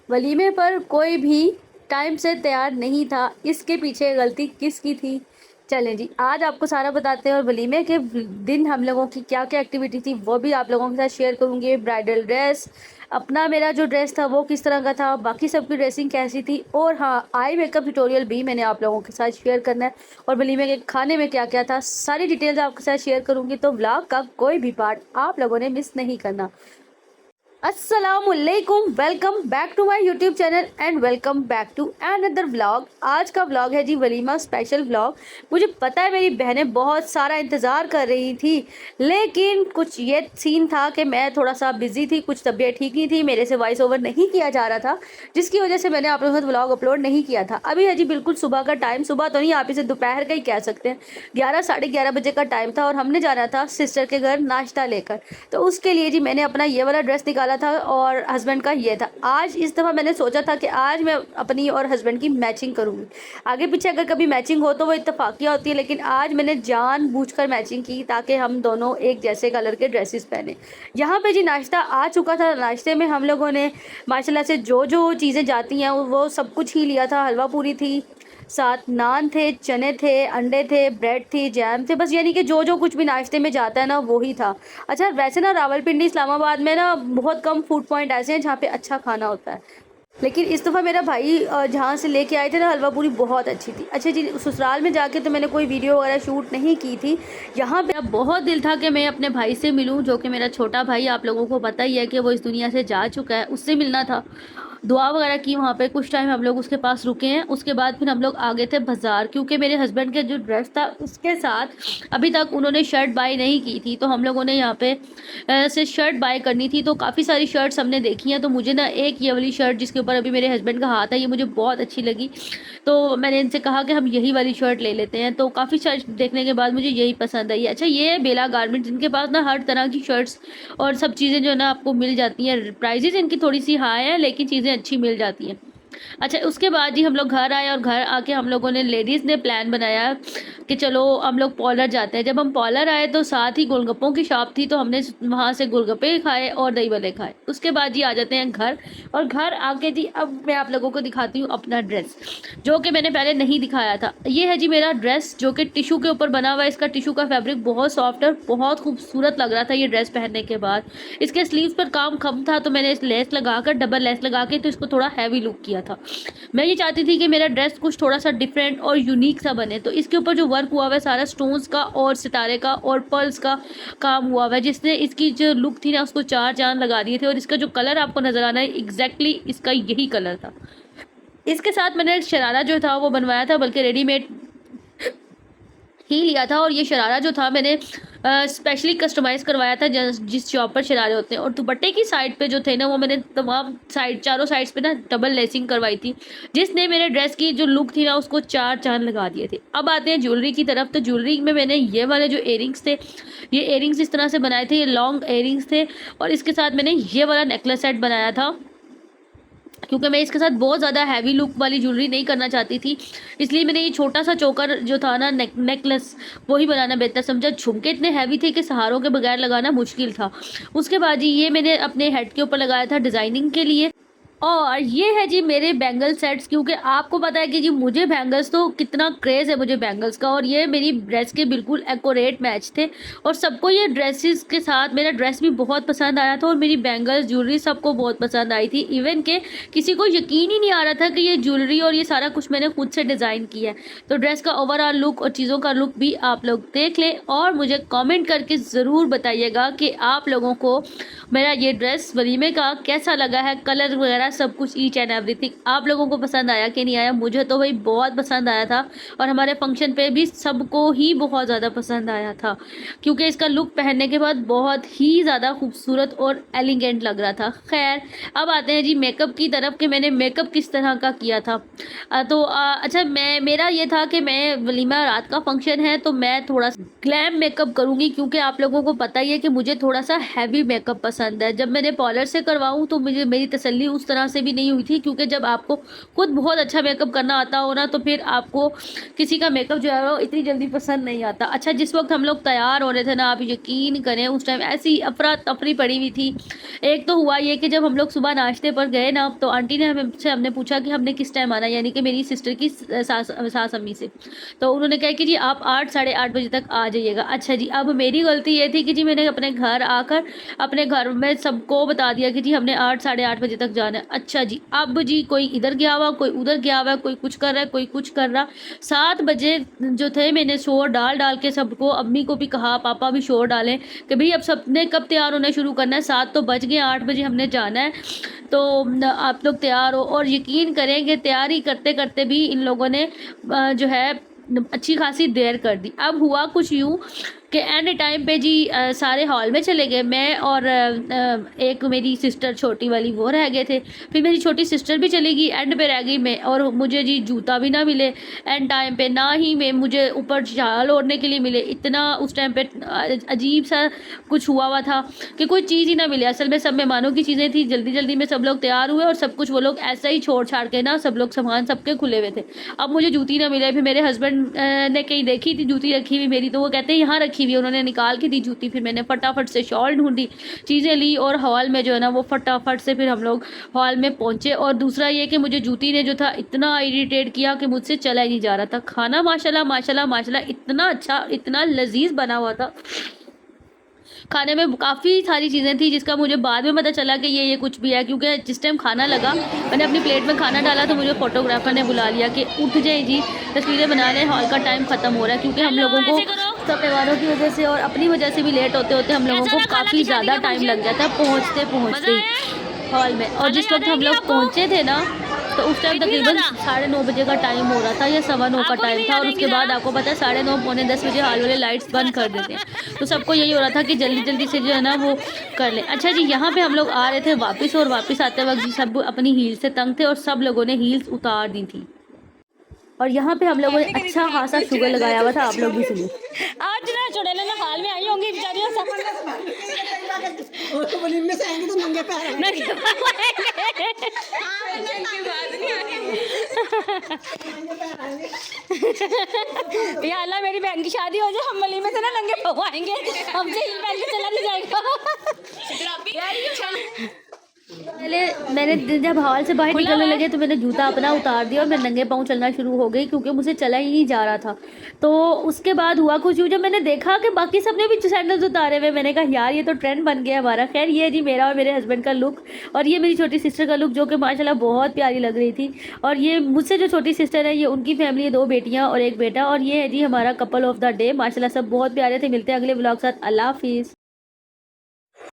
वलीमे पर कोई भी टाइम से तैयार नहीं था, इसके पीछे गलती किसकी थी? चलें जी, आज आपको सारा बताते हैं और वलीमे के दिन हम लोगों की क्या क्या एक्टिविटी थी वो भी आप लोगों के साथ शेयर करूंगी। ब्राइडल ड्रेस, अपना मेरा जो ड्रेस था वो किस तरह का था, बाकी सबकी ड्रेसिंग कैसी थी, और हाँ, आई मेकअप ट्यूटोरियल भी मैंने आप लोगों के साथ शेयर करना है। और वलीमे के खाने में क्या क्या था, सारी डिटेल्स आपके साथ शेयर करूँगी, तो व्लॉग का कोई भी पार्ट आप लोगों ने मिस नहीं करना। अस्सलामुअलैकुम, welcome back to my YouTube channel and welcome back to another vlog. आज का व्लॉग है जी वलीमा स्पेशल व्लॉग। मुझे पता है मेरी बहनें बहुत सारा इंतज़ार कर रही थी, लेकिन कुछ ये सीन था कि मैं थोड़ा सा बिजी थी, कुछ तबीयत ठीक नहीं थी, मेरे से वॉइस ओवर नहीं किया जा रहा था, जिसकी वजह से मैंने आप लोगों के साथ व्लॉग अपलोड नहीं किया था। अभी है जी बिल्कुल सुबह का टाइम, सुबह तो नहीं, आप इसे दोपहर का ही कह सकते हैं, 11 साढ़े 11 बजे का टाइम था और हमने जाना था सिस्टर के घर नाश्ता लेकर। तो उसके लिए जी मैंने अपना ये वाला ड्रेस निकाला था और हस्बैंड का ये था। आज इस दफ़ा मैंने सोचा था कि आज मैं अपनी और हस्बैंड की मैचिंग करूँगी। आगे पीछे अगर कभी मैचिंग हो तो वो इत्तफाकिया होती है, लेकिन आज मैंने जानबूझकर मैचिंग की ताकि हम दोनों एक जैसे कलर के ड्रेसेस पहने। यहाँ पे जी नाश्ता आ चुका था। नाश्ते में हम लोगों ने माशाल्लाह से जो जो चीज़ें जाती हैं वो सब कुछ ही लिया था। हलवा पूरी थी, साथ नान थे, चने थे, अंडे थे, ब्रेड थी, जैम थे, बस यानी कि जो जो कुछ भी नाश्ते में जाता है ना वो ही था। अच्छा, वैसे ना रावलपिंडी इस्लामाबाद में ना बहुत कम फूड पॉइंट ऐसे हैं जहाँ पे अच्छा खाना होता है, लेकिन इस दफ़ा मेरा भाई जहाँ से लेके आए थे ना हलवा पूरी बहुत अच्छी थी। अच्छा जी, ससुराल में जाके तो मैंने कोई वीडियो वगैरह शूट नहीं की थी। यहाँ पे बहुत दिल था कि मैं अपने भाई से मिलूँ, जो कि मेरा छोटा भाई, आप लोगों को पता ही है कि वो इस दुनिया से जा चुका है, उससे मिलना था। दुआ वगैरह की वहाँ पे, कुछ टाइम हम लोग उसके पास रुके हैं। उसके बाद फिर हम लोग आ गए थे बाज़ार, क्योंकि मेरे हस्बैंड के जो ड्रेस था उसके साथ अभी तक उन्होंने शर्ट बाय नहीं की थी, तो हम लोगों ने यहाँ पे से शर्ट बाय करनी थी। तो काफ़ी सारी शर्ट्स हमने देखी हैं, तो मुझे ना एक ये वाली शर्ट जिसके ऊपर अभी मेरे हस्बैंड का हाथ है, ये मुझे बहुत अच्छी लगी, तो मैंने इनसे कहा कि हम यही वाली शर्ट ले लेते हैं। तो काफ़ी शर्ट देखने के बाद मुझे यही पसंद आई। अच्छा, ये है बेला गारमेंट्स, इनके पास ना हर तरह की शर्ट्स और सब चीज़ें जो है ना आपको मिल जाती हैं। प्राइजेज़ इनकी थोड़ी सी हाई है, लेकिन चीज़ें अच्छी मिल जाती हैं। अच्छा, उसके बाद जी हम लोग घर आए और घर आके हम लोगों ने, लेडीज़ ने प्लान बनाया कि चलो हम लोग पॉलर जाते हैं। जब हम पॉलर आए तो साथ ही गोलगप्पों की शॉप थी, तो हमने वहाँ से गोलगप्पे खाए और दही बड़े खाए। उसके बाद जी आ जाते हैं घर, और घर आके जी अब मैं आप लोगों को दिखाती हूँ अपना ड्रेस, जो कि मैंने पहले नहीं दिखाया था। ये है जी मेरा ड्रेस, जो कि टिशू के ऊपर बना हुआ है। इसका टिशू का फैब्रिक बहुत सॉफ्ट और बहुत खूबसूरत लग रहा था ये ड्रेस पहनने के बाद। इसके स्लीव्स पर काम कम था, तो मैंने इस लेस लगाकर, डबल लेस लगा के, तो इसको थोड़ा हैवी लुक किया था। मैं ये चाहती थी कि मेरा ड्रेस कुछ थोड़ा सा डिफरेंट और यूनिक सा बने, तो इसके ऊपर जो वर्क हुआ हुआ है सारा स्टोन्स का और सितारे का और पर्ल्स का काम हुआ हुआ है, जिसने इसकी जो लुक थी ना उसको चार चांद लगा दिए थे। और इसका जो कलर आपको नजर आना है, एग्जैक्टली इसका यही कलर था। इसके साथ मैंने शरारा जो था वो बनवाया था, बल्कि रेडीमेड ही लिया था। और ये शरारा जो था मैंने स्पेशली कस्टमाइज़ करवाया था जिस शॉप पर शरारे होते हैं। और दुपट्टे की साइड पे जो थे ना, वो मैंने तमाम साइड, चारों साइड्स पे ना डबल लेसिंग करवाई थी, जिसने मेरे ड्रेस की जो लुक थी ना उसको चार चांद लगा दिए थे। अब आते हैं ज्वेलरी की तरफ। तो ज्वेलरी में मैंने ये वाले जो इयरिंग्स थे, ये इयरिंग्स इस तरह से बनाए थे, ये लॉन्ग इयरिंग्स थे। और इसके साथ मैंने ये वाला नेकलेस सेट बनाया था, क्योंकि मैं इसके साथ बहुत ज़्यादा हैवी लुक वाली ज्वेलरी नहीं करना चाहती थी, इसलिए मैंने ये छोटा सा चोकर जो था ना, नेकलेस, वही बनाना बेहतर समझा। झुमके इतने हैवी थे कि सहारों के बगैर लगाना मुश्किल था। उसके बाद जी ये मैंने अपने हेड के ऊपर लगाया था डिज़ाइनिंग के लिए। और ये है जी मेरे बैंगल सेट्स, क्योंकि आपको पता है कि जी मुझे बैंगल्स, तो कितना क्रेज़ है मुझे बैंगल्स का, और ये मेरी ड्रेस के बिल्कुल एक्यूरेट मैच थे। और सबको ये ड्रेसेस के साथ मेरा ड्रेस भी बहुत पसंद आया था, और मेरी बैंगल्स ज्वेलरी सबको बहुत पसंद आई थी। इवन के किसी को यकीन ही नहीं आ रहा था कि ये ज्वेलरी और ये सारा कुछ मैंने खुद से डिज़ाइन किया है। तो ड्रेस का ओवरऑल लुक और चीज़ों का लुक भी आप लोग देख लें, और मुझे कॉमेंट करके ज़रूर बताइएगा कि आप लोगों को मेरा ये ड्रेस वलीमे का कैसा लगा है। कलर वगैरह सब कुछ, ईच एंड एवरीथिंग, आप लोगों को पसंद आया कि नहीं आया। मुझे तो भाई बहुत पसंद आया था, और हमारे फंक्शन पे भी सबको ही बहुत ज़्यादा पसंद आया था, क्योंकि इसका लुक पहनने के बाद बहुत ही ज़्यादा खूबसूरत और एलिगेंट लग रहा था। खैर, अब आते हैं जी मेकअप की तरफ कि मैंने मेकअप किस तरह का किया था। अच्छा, मेरा ये था कि मैं, वलीमा रात का फंक्शन है तो मैं थोड़ा सा ग्लैम मेकअप करूँगी, क्योंकि आप लोगों को पता ही है कि मुझे थोड़ा सा हैवी मेकअप पसंद है। जब मैंने पार्लर से करवाऊँ तो मुझे, मेरी तसल्ली उस तरह तरह से भी नहीं हुई थी, क्योंकि जब आपको खुद बहुत अच्छा मेकअप करना आता हो ना, तो फिर आपको किसी का मेकअप जो है वो इतनी जल्दी पसंद नहीं आता। अच्छा, जिस वक्त हम लोग तैयार हो रहे थे ना, आप यकीन करें उस टाइम ऐसी अफरा तफरी पड़ी हुई थी। एक तो हुआ ये कि जब हम लोग सुबह नाश्ते पर गए ना, तो आंटी ने हमने पूछा कि हमने किस टाइम आना, यानी कि मेरी सिस्टर की सास अम्मी से। तो उन्होंने कहा कि जी आप 8 साढ़े 8 बजे तक आ जाइएगा। अच्छा जी, अब मेरी गलती ये थी कि जी मैंने अपने घर आकर अपने घर में सबको बता दिया कि जी हमने 8 साढ़े 8 बजे तक जाना है। अच्छा जी, अब जी कोई इधर गया हुआ, कोई उधर गया हुआ, कोई कुछ कर रहा है, कोई कुछ कर रहा। 7 बजे जो थे, मैंने शोर डाल डाल के सबको, अम्मी को भी कहा, पापा भी शोर डालें कि भाई अब सबने कब तैयार होना शुरू करना है, 7 तो बज गए, 8 बजे हमने जाना है, तो आप लोग तैयार हो। और यकीन करें कि तैयारी करते करते भी इन लोगों ने जो है अच्छी खासी देर कर दी। अब हुआ कुछ यूँ कि एंड टाइम पे जी सारे हॉल में चले गए। मैं और एक मेरी सिस्टर छोटी वाली वो रह गए थे। फिर मेरी छोटी सिस्टर भी चली गई, एंड पे रह गई मैं, और मुझे जी जूता भी ना मिले एंड टाइम पे, ना ही मैं मुझे ऊपर शाल ओढ़ने के लिए मिले। इतना उस टाइम पे अजीब सा कुछ हुआ था कि कोई चीज़ ही ना मिले। असल में सब मेहमानों की चीज़ें थी, जल्दी जल्दी में सब लोग तैयार हुए और सब कुछ वो लोग ऐसा ही छोड़ छाड़ के ना, सब लोग सामान सबके खुले हुए थे। अब मुझे जूती ना मिले। फिर मेरे हस्बैंड ने कहीं देखी थी जूती रखी हुई मेरी, तो वो कहते हैं यहाँ रखी हुई, उन्होंने निकाल के दी जूती। फिर मैंने फटाफट से शॉल ढूंढी, चीज़ें ली, और हॉल में जो है ना वो फटाफट से फिर हम लोग हॉल में पहुंचे। और दूसरा ये कि मुझे जूती ने जो था इतना इरिटेट किया कि मुझसे चला ही नहीं जा रहा था। खाना माशाल्लाह माशाल्लाह माशाल्लाह इतना अच्छा, इतना लजीज बना हुआ था। खाने में काफ़ी सारी चीज़ें थी, जिसका मुझे बाद में पता चला कि ये कुछ भी है, क्योंकि जिस टाइम खाना लगा, मैंने अपनी प्लेट में खाना डाला तो मुझे फोटोग्राफर ने बुला लिया कि उठ जाए जी, तस्वीरें बना लें, हॉल का टाइम ख़त्म हो रहा है। क्योंकि हम लोगों को सब त्योहारों की वजह से और अपनी वजह से भी लेट होते होते हम लोगों को काफ़ी ज़्यादा टाइम लग जाता है पहुँचते हॉल में। और जिस वक्त हम लोग पहुँचे थे ना, तो उस टाइम तकरीबन 9:30 बजे का टाइम हो रहा था या 9:15 का टाइम था। और उसके बाद आपको पता है 9:30 पौने 10 बजे हॉल वाले लाइट्स बंद कर देते हैं। तो सबको यही हो रहा था कि जल्दी जल्दी से जो है ना वो कर लें। अच्छा जी, यहाँ पे हम लोग आ रहे थे वापस, और वापस आते वक्त जी सब अपनी हील से तंग थे और सब लोगों ने हील्स उतार दी थी। और यहाँ पे हम लोगों ने अच्छा खासा शुगर लगाया हुआ था। आप लोग भी सुनिए। आज ना चुड़ैलें ना हाल में आई होंगी बेचारियां सब। और तो बोली में से आएंगे तो नंगे पैर आएंगे। या अल्लाह मेरी बहन की शादी हो जाए, हम मली में से ना नंगे पाँव आएंगे, हमसे हिल पहन के चला नहीं जाएगा। पहले मैंने जब हॉल से बाहर निकलने लगे तो मैंने जूता अपना उतार दिया और मैं नंगे पाँव चलना शुरू हो गई, क्योंकि मुझे चला ही नहीं जा रहा था। तो उसके बाद हुआ कुछ यूँ, जब मैंने देखा कि बाकी सबने भी सैंडल्स उतारे हुए, मैंने कहा यार ये तो ट्रेंड बन गया हमारा। खैर ये है जी मेरा और मेरे हस्बैंड का लुक, और ये मेरी छोटी सिस्टर का लुक, जो कि माशाल्लाह बहुत प्यारी लग रही थी। और ये मुझसे जो छोटी सिस्टर है, ये उनकी फैमिली है, 2 बेटियाँ और 1 बेटा। और ये है जी हमारा कपल ऑफ द डे। माशाल्लाह सब बहुत प्यारे थे। मिलते हैं अगले व्लॉग के साथ। अल्लाह हाफिज़।